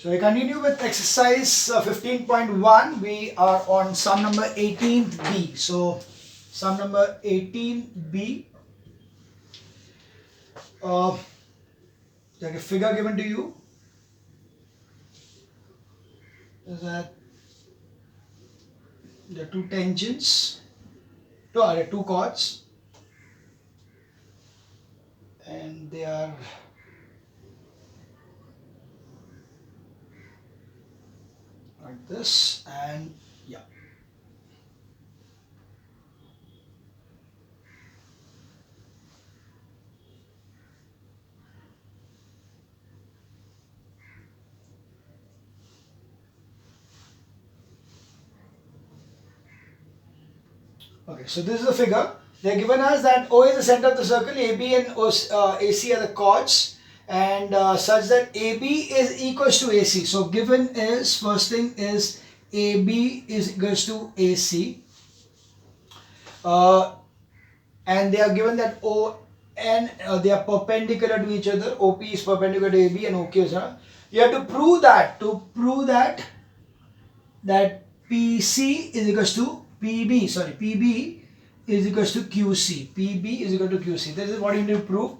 So we continue with exercise 15.1. We are on sum number 18b. So sum number 18b. There's a figure given to you. Is that the two tangents? There are two chords, and they are like this, and yeah. Okay, so this is the figure. They're given us that O is the center of the circle, AB and AC are the chords, and such that AB is equals to AC. So given is, first thing is AB is equals to AC, and they are given that O and they are perpendicular to each other. OP is perpendicular to AB and OQ is you have to prove that that PC is equals to PB, sorry, PB is equals to QC. PB is equal to QC. This is what you need to prove.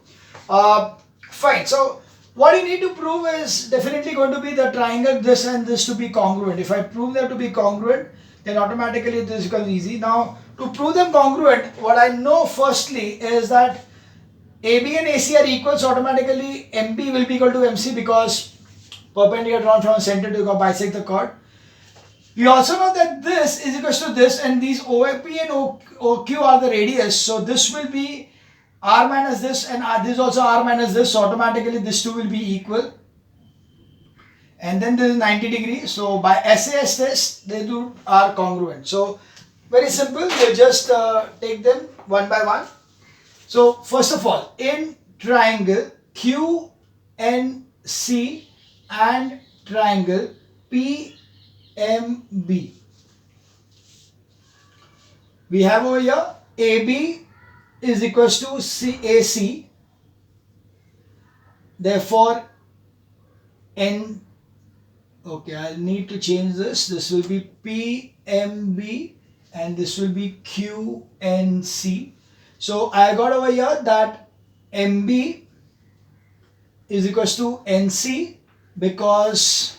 Fine. So what you need to prove is definitely going to be the triangle this and this to be congruent. If I prove them to be congruent, then automatically this becomes easy. Now to prove them congruent, what I know firstly is that AB and AC are equal, so automatically MB will be equal to MC because perpendicular drawn from center to bisect the chord. We also know that this is equals to this, and these OP and OQ are the radius, so this will be R minus this, and this is also R minus this, so automatically this two will be equal. And then this is 90 degrees, so by SAS test, they are congruent. So very simple, you just take them one by one. So first of all, in triangle QNC and triangle PMB, we have over here AB is equals to AC, therefore I'll need to change this. This will be PMB and this will be QNC. So I got over here that MB is equals to NC because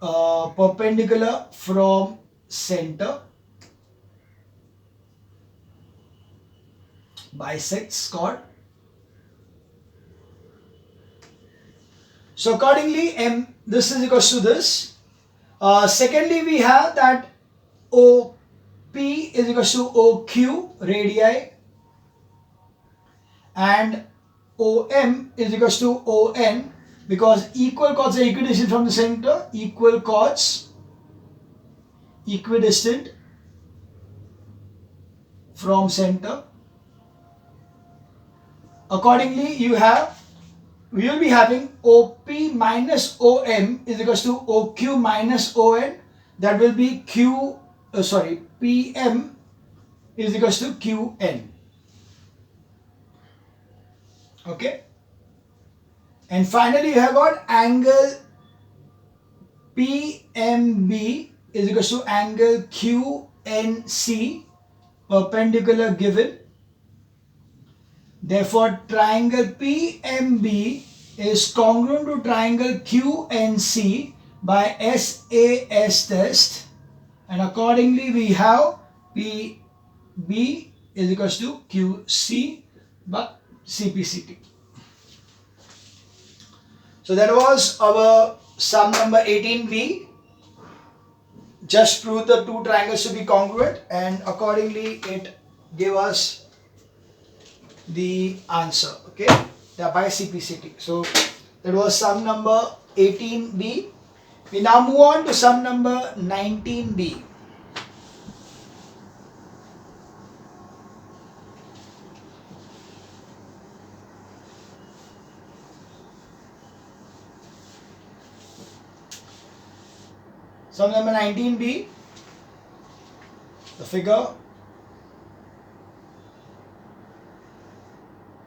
perpendicular from center bisects chord. So accordingly, this is equals to this. Secondly, we have that OP is equals to OQ radii and OM is equals to ON because equal chords are equidistant from the center, equal chords equidistant from center. Accordingly, we will be having OP minus OM is equals to OQ minus ON. That will be PM is equals to QN. Okay. And finally, you have got angle PMB is equals to angle QNC, perpendicular given. Therefore, triangle PMB is congruent to triangle QNC by SAS test, and accordingly we have PB is equals to QC by CPCT. So that was our sum number 18B. Just prove the two triangles to be congruent, and accordingly it gave us the answer, okay, by CPCT. So that was sum number 18B. We now move on to sum number 19B. Sum number 19B, the figure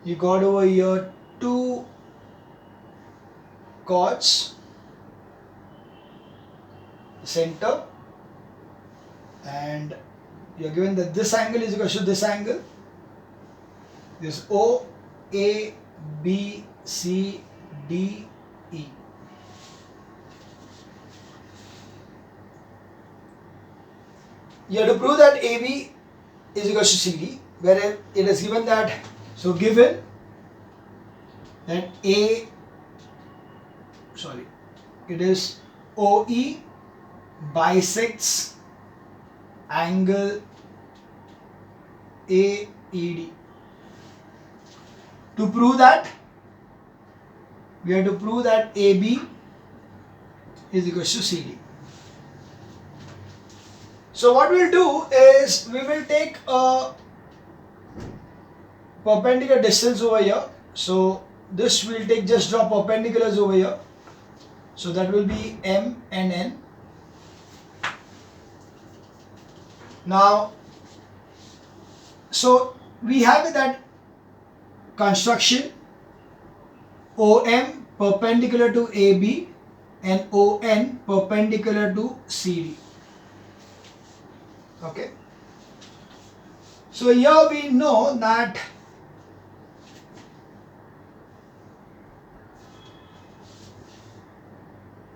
you got over here two chords, center, and you are given that this angle is equal to this angle. This O, A, B, C, D, E. You have to prove that AB is equal to CD, where it is given that, so given that it is OE bisects angle AED. To prove that, we have to prove that AB is equal to CD. So what we'll do is we will take a perpendicular distance over here. So this will take, just draw perpendiculars over here. So that will be M and N. Now, so we have that construction OM perpendicular to AB and ON perpendicular to CD. Okay. So here we know that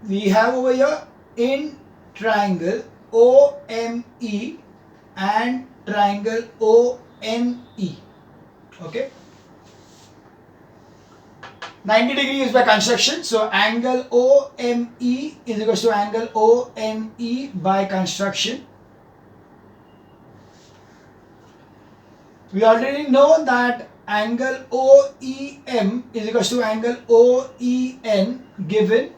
we have over here in triangle OME and triangle ONE. Okay. 90 degree is by construction. So angle OME is equal to angle ONE by construction. We already know that angle OEM is equal to angle OEN given,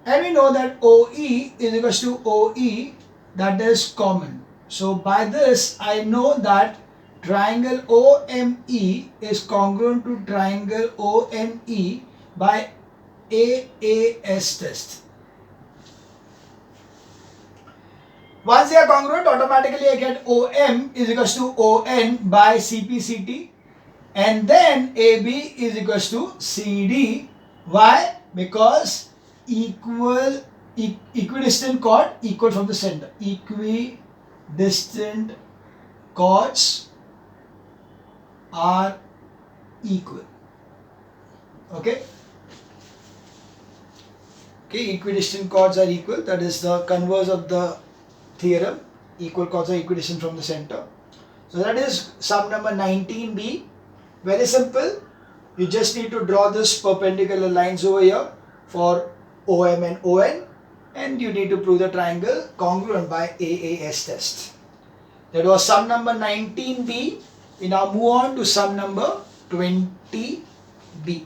and we know that OE is equal to OE, that is common. So by this I know that triangle OME is congruent to triangle ONE by AAS test. Once they are congruent, automatically I get OM is equal to ON by CPCT, and then AB is equal to CD. Why? Because equidistant chord equal from the center. Equidistant chords are equal. Okay. Okay, equidistant chords are equal. That is the converse of the theorem. Equal chords are equidistant from the center. So that is sum number 19B. Very simple. You just need to draw this perpendicular lines over here for OM and ON, and you need to prove the triangle congruent by AAS test. That was sum number 19B. We now move on to sum number 20B.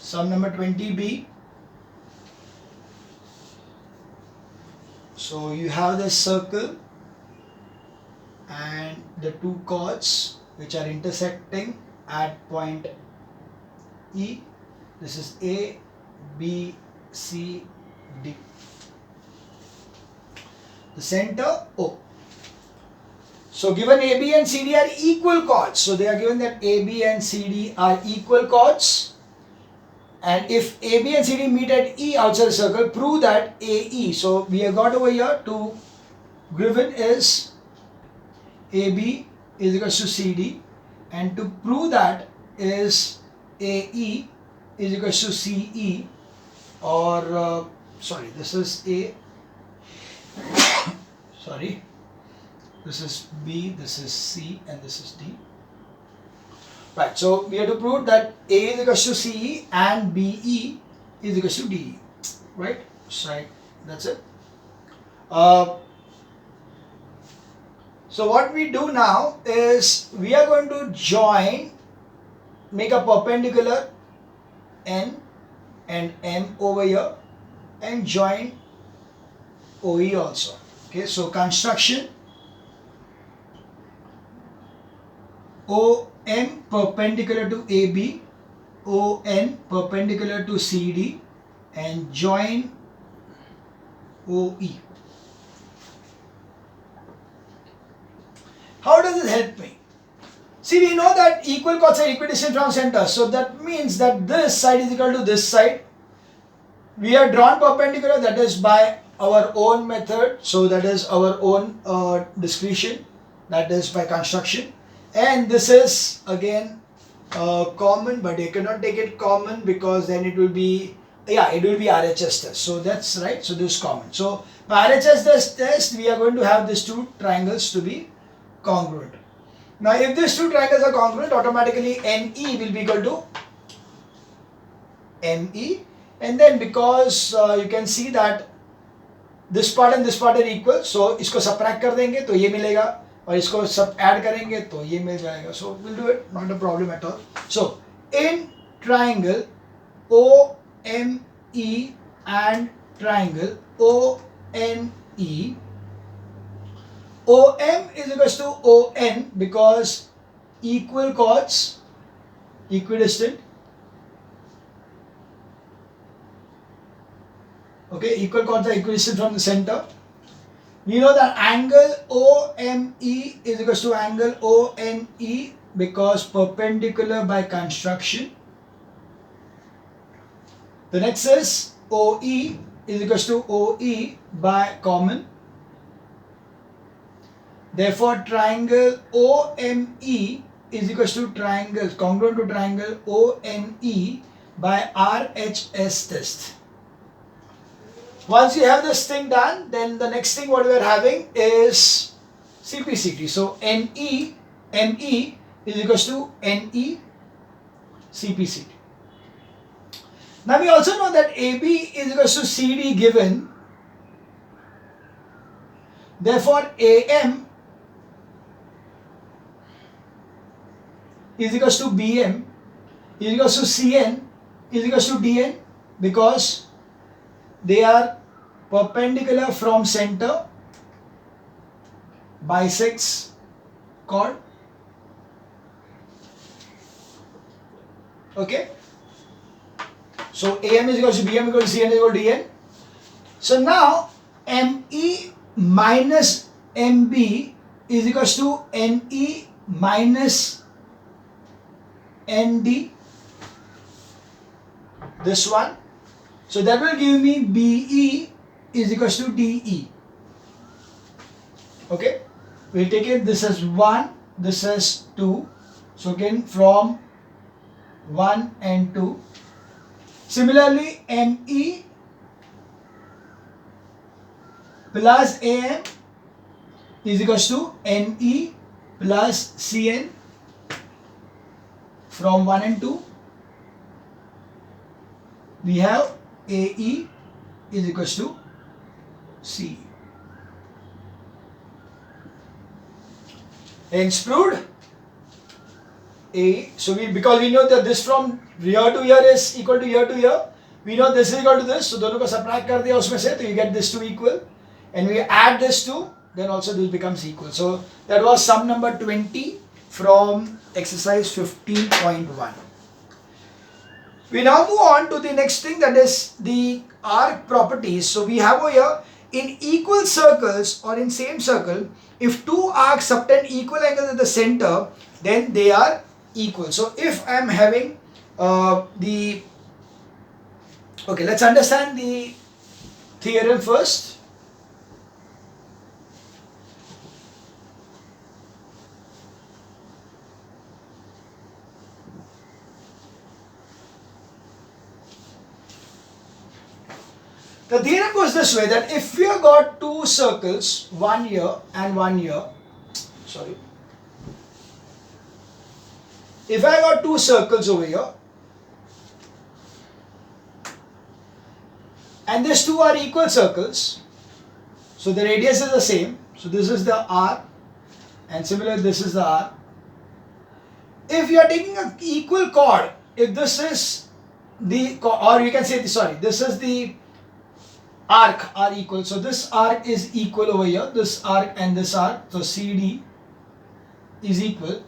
Sum number 20B. So you have this circle and the two chords which are intersecting at point E. This is A, B, C, D. The center O. So given AB and CD are equal chords. So they are given that AB and CD are equal chords. And if AB and CD meet at E outside the circle, prove that AE. So we have got over here to given is AB is equal to CD, and to prove that is AE is equal to CE, or this is A, this is B, this is C, and this is D. Right, so we have to prove that A is equal to CE and BE is equal to DE. Right? So that's it. So what we do now is we are going to join, make a perpendicular N and M over here, and join OE also. Okay, so construction OM perpendicular to AB ON perpendicular to CD and join OE. How does it help me? See, we know that equal chords are equidistant from center. So that means that this side is equal to this side. We are drawn perpendicular, that is by our own method. So that is our own discretion, that is by construction. And this is again common, but you cannot take it common because then it will be, it will be RHS test. So that's right. So this is common. So by RHS test, we are going to have these two triangles to be congruent. Now if these two triangles are congruent, automatically NE will be equal to ME, and then because you can see that this part and this part are equal, so इसको subtract कर देंगे तो ये मिलेगा और इसको सब add करेंगे तो ये मिल जाएगा. So we'll do it, not a problem at all. So in triangle OME and triangle ONE, OM is equals to ON because equal chords, equidistant. Okay, equal chords are equidistant from the center. We know that angle OME is equals to angle ONE because perpendicular by construction. The next is OE is equals to OE by common. Therefore, triangle OME is equals to triangle congruent to triangle ONE by RHS test. Once you have this thing done, then the next thing what we are having is CPCT. So ME is equals to NE CPCT. Now we also know that AB is equals to CD given. Therefore, AM is equals to BM is equals to CN is equals to DN because they are perpendicular from center, bisects chord. Okay. So AM is equal to BM equal to CN is equal to DN. So now ME minus MB is equals to NE minus ND, this one. So that will give me BE is equals to DE. Okay, we'll take it, this is 1, this is 2. So again from 1 and 2. Similarly, ME plus AM is equals to NE plus CN from 1 and 2. We have AE is equals to C. Hence proved. So because we know that this from here to here is equal to here to here, we know this is equal to this, so दोनों को subtract कर दिया उसमें से, तो you get this two equal, and we add this two, then also this becomes equal. So that was sum number 20 from exercise 15.1. We now move on to the next thing, that is the arc properties. So we have over here, in equal circles or in same circle, if two arcs subtend equal angles at the center, then they are equal. So if I am having okay, let's understand the theorem first. The theorem goes this way, that if we have got two circles, one here and one here, sorry, if I got two circles over here, and these two are equal circles, so the radius is the same, so this is the R, and similarly this is the R. If you are taking an equal chord, if this is the, or you can say, sorry, this is the arc are equal, so this arc is equal over here, this arc and this arc, so CD is equal,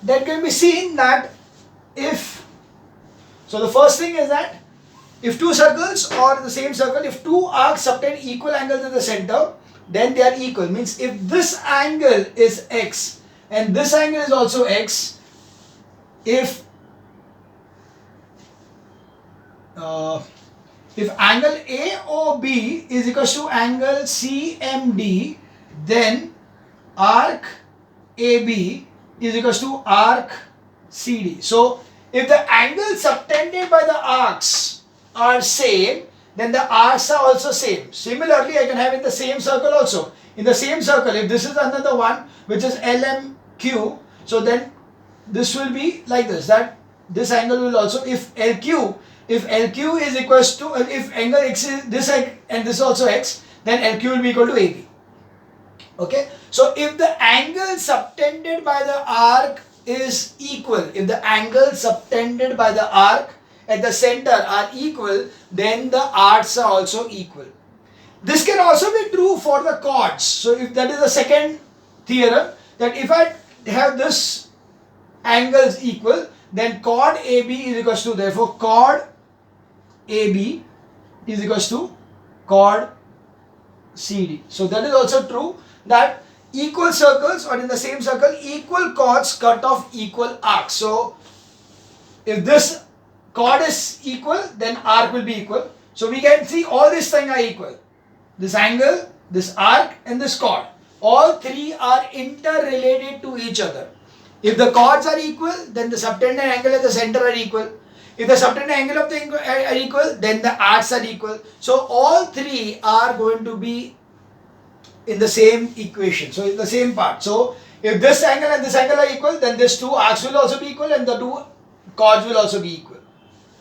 then can be seen that if, so the first thing is that if two circles or the same circle, if two arcs subtend equal angles at the center, then they are equal. Means if this angle is x and this angle is also x, if angle AOB is equal to angle CMD, then arc AB is equal to arc CD. So if the angles subtended by the arcs are same, then the arcs are also same. Similarly, I can have in the same circle also. In the same circle, if this is another one which is LMQ, so then this will be like this, that this angle will also, if LQ is equals to, if angle x is this and this also x, then LQ will be equal to AB. Okay, so if the angle subtended by the arc is equal, if the angle subtended by the arc at the center are equal, then the arcs are also equal. This can also be true for the chords. So if that is the second theorem, that if I have this angles equal, then chord AB is equals to, therefore chord AB is equals to chord CD. So that is also true, that equal circles or in the same circle, equal chords cut off equal arcs. So if this chord is equal, then arc will be equal. So we can see all these things are equal. This angle, this arc and this chord. All three are interrelated to each other. If the chords are equal, then the subtended angle at the center are equal. If the subtended angle of the are equal, then the arcs are equal. So all three are going to be in the same equation. So in the same part. So if this angle and this angle are equal, then these two arcs will also be equal and the two chords will also be equal.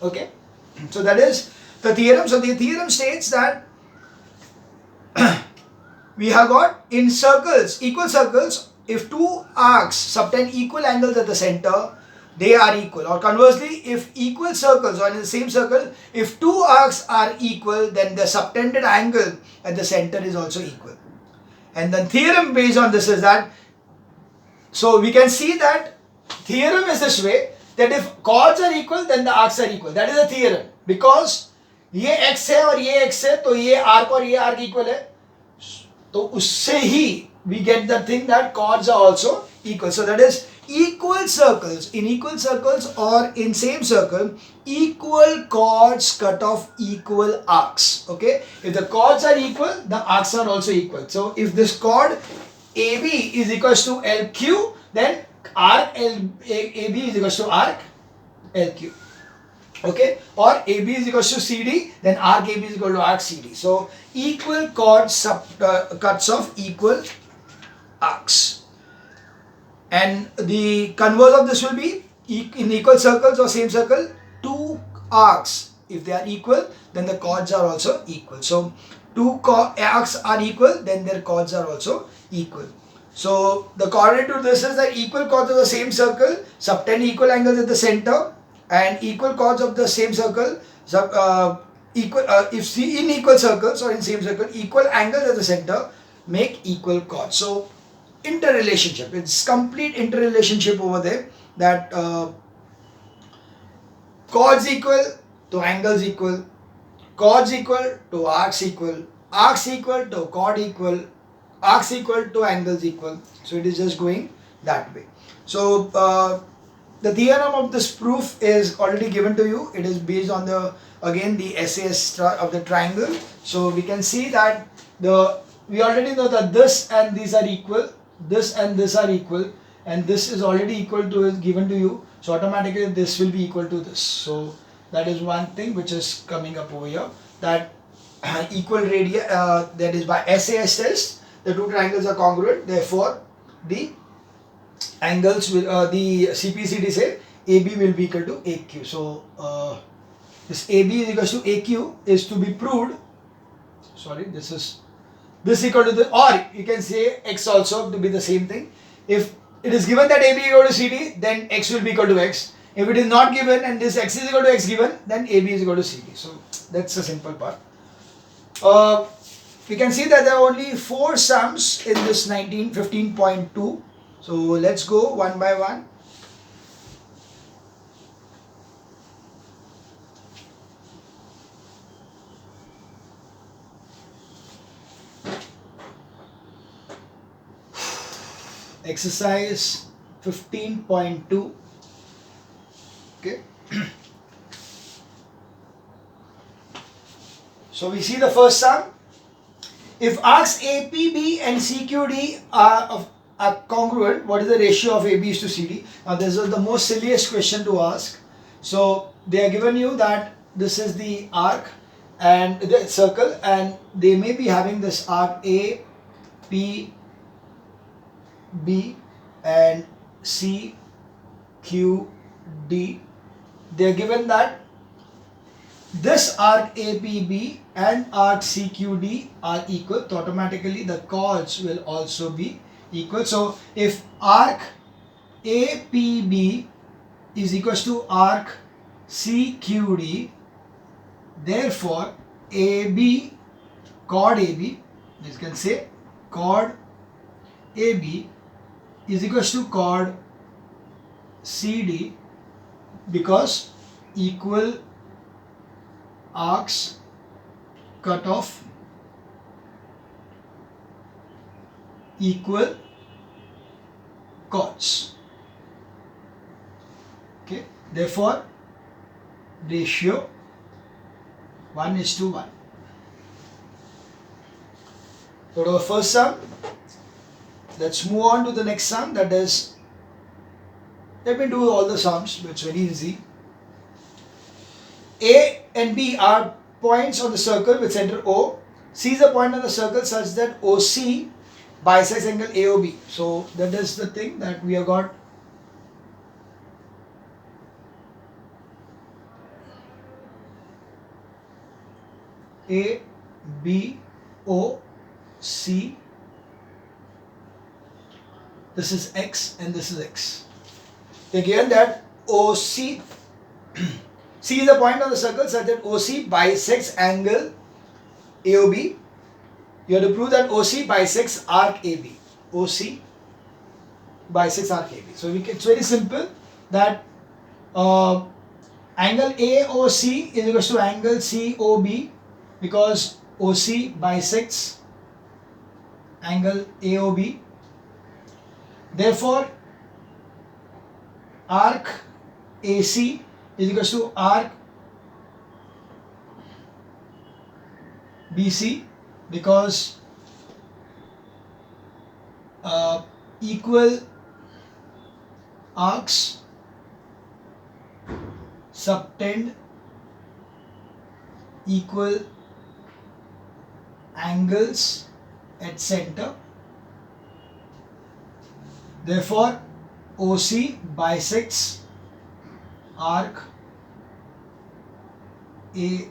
Okay. So that is the theorem. So the theorem states that we have got in circles, equal circles, if two arcs subtend equal angles at the center, they are equal. Or conversely, if equal circles or in the same circle, if two arcs are equal, then the subtended angle at the center is also equal. And the theorem based on this is that, so we can see that theorem is this way, that if chords are equal, then the arcs are equal. That is a theorem. Because ये x है और ये x है, तो ये arc और ये arc equal है. तो उससे ही we get the thing that chords are also equal. So that is equal circles, in equal circles or in same circle, equal chords cut off equal arcs. Okay, if the chords are equal, the arcs are also equal. So if this chord AB is equals to LQ, then arc AB is equals to arc LQ. Okay, or AB is equals to CD, then arc AB is equal to arc CD. So equal chords cuts off equal arcs. And the converse of this will be in equal circles or same circle, two arcs. If they are equal, then the chords are also equal. So two arcs are equal, then their chords are also equal. So the correlate to this is that equal chords of the same circle subtend equal angles at the center, and equal chords of the same circle if in equal circles or in same circle, equal angles at the center make equal chords. So interrelationship, it's complete interrelationship over there, that chords equal to angles equal, chords equal to arcs equal, arcs equal to chord equal, arcs equal to angles equal. So it is just going that way. So the theorem of this proof is already given to you. It is based on the SAS of the triangle. So we can see that we already know that this and these are equal, this and this are equal, and this is already equal to is given to you. So automatically this will be equal to this. So that is one thing which is coming up over here, that equal radii, that is by SAS test, the two triangles are congruent. Therefore the angles will the CPCD say AB will be equal to AQ. So this AB is equal to AQ is to be proved. Sorry, this equal to the, or you can say X also to be the same thing. If it is given that AB is equal to CD, then X will be equal to X. If it is not given and this X is equal to X given, then AB is equal to CD. So that's the simple part. We can see that there are only 4 sums in this 15.2. So let's go one by one. exercise 15.2. Okay. So we see the first sum. If arcs APB and CQD are congruent, what is the ratio of ABs to CD? Now this is the most silliest question to ask. So they are given you that this is the arc and the circle, and they may be having this arc A, P, B and C, Q, D. They are given that this arc APB and arc CQD are equal, so automatically the chords will also be equal. So if arc APB is equals to arc CQD, therefore AB, chord AB, you can say chord AB is equals to chord CD, because equal arcs cut off equal chords. Okay, therefore ratio 1:1. So our first sum. Let's move on to the next sum, that is, let me do all the sums, it's very easy. A and B are points on the circle with center O. C is a point on the circle such that OC bisects angle AOB. So that is the thing that we have got. A, B, O, C. This is X and this is X. Again that OC, C is a point on the circle such that OC bisects angle AOB. You have to prove that OC bisects arc AB. OC bisects arc AB. So it's very simple that angle AOC is equal to angle COB, because OC bisects angle AOB. Therefore, arc AC is equal to arc BC, because equal arcs subtend equal angles at center. Therefore, OC bisects arc AB.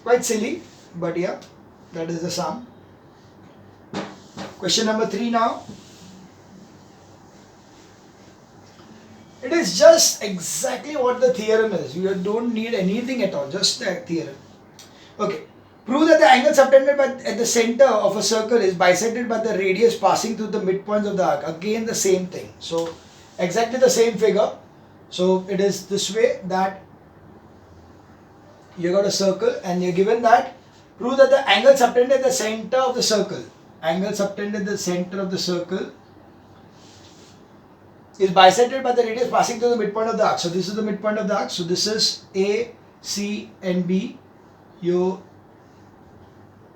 Quite silly, but yeah, that is the sum. Question number 3 now. It is just exactly what the theorem is. You don't need anything at all, just the theorem. Okay. Prove that the angle subtended at the center of a circle is bisected by the radius passing through the midpoints of the arc. Again the same thing. So exactly the same figure. So it is this way that you got a circle and you're given that prove that the angle subtended at the center of the circle. Angle subtended at the center of the circle is bisected by the radius passing through the midpoint of the arc. So this is the midpoint of the arc. So this is A, C and B.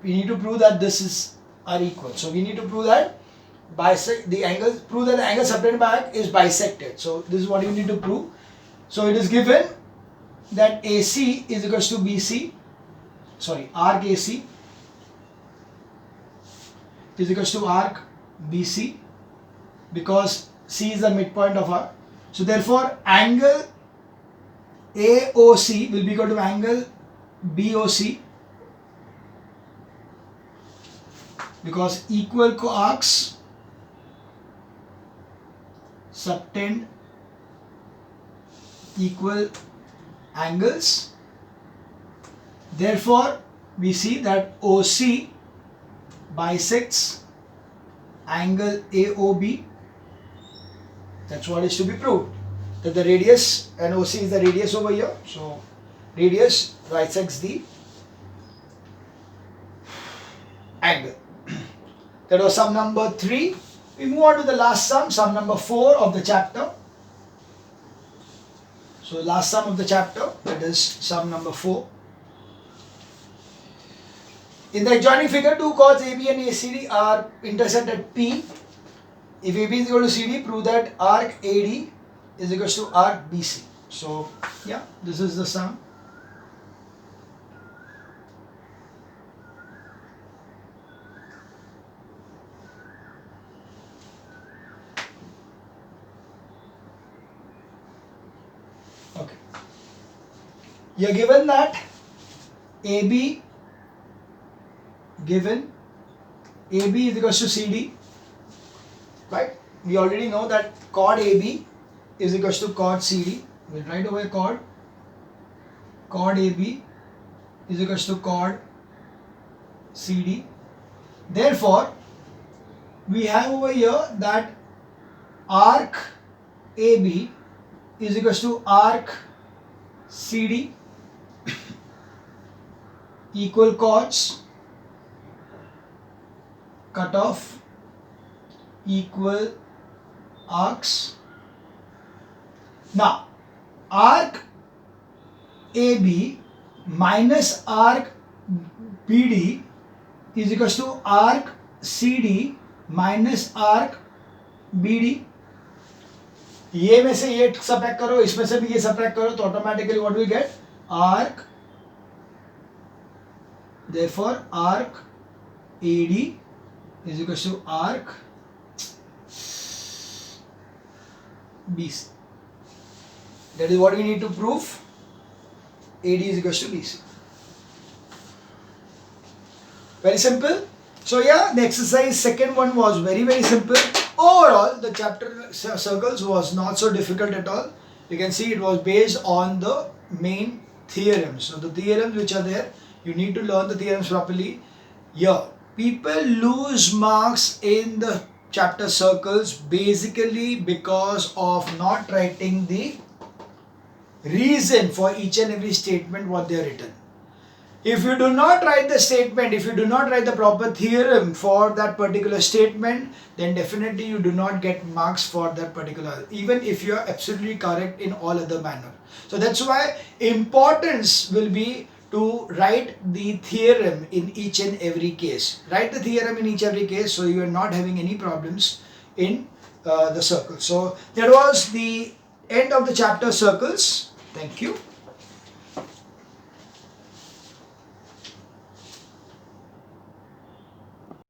We need to prove that this are equal. So we need to prove that prove that the angle subtended by arc is bisected. So this is what you need to prove. So it is given that AC is equals to BC, arc AC is equals to arc BC, because C is the midpoint of arc. So therefore angle AOC will be equal to angle BOC, because equal arcs subtend equal angles. Therefore we see that OC bisects angle AOB. That's what is to be proved, that the radius, and OC is the radius over here, so radius bisects the angle. That was sum number 3. We move on to the last sum number 4 of the chapter. So last sum of the chapter, that is sum number 4. In the adjoining figure, two chords AB and ACD are intersect at P. If AB is equal to CD, prove that arc AD is equal to arc BC. So yeah, this is the sum. Okay. You're given that AB is equal to CD, right? We already know that chord AB is equal to chord CD. We'll write over chord AB is equal to chord CD. Therefore, we have over here that arc AB is equal to arc CD, equal chords, cutoff, equal arcs. Now, arc AB minus arc BD is equal to arc CD minus arc BD. ये में से ये subtract करो, इसमें से भी ये subtract करो, तो automatically what will get arc. Therefore, arc AD is equal to arc BC. That is what we need to prove. AD is equal to BC. Very simple. So yeah, the exercise second one was very simple. Overall, the chapter circles was not so difficult at all. You can see it was based on the main theorems. So the theorems which are there, you need to learn the theorems properly. Here, people lose marks in the chapter circles basically because of not writing the reason for each and every statement what they are written. If you do not write the statement, if you do not write the proper theorem for that particular statement, then definitely you do not get marks for that particular, even if you are absolutely correct in all other manner. So that's why importance will be to write the theorem in each and every case. Write the theorem in each and every case so you are not having any problems in the circle. So that was the end of the chapter circles. Thank you.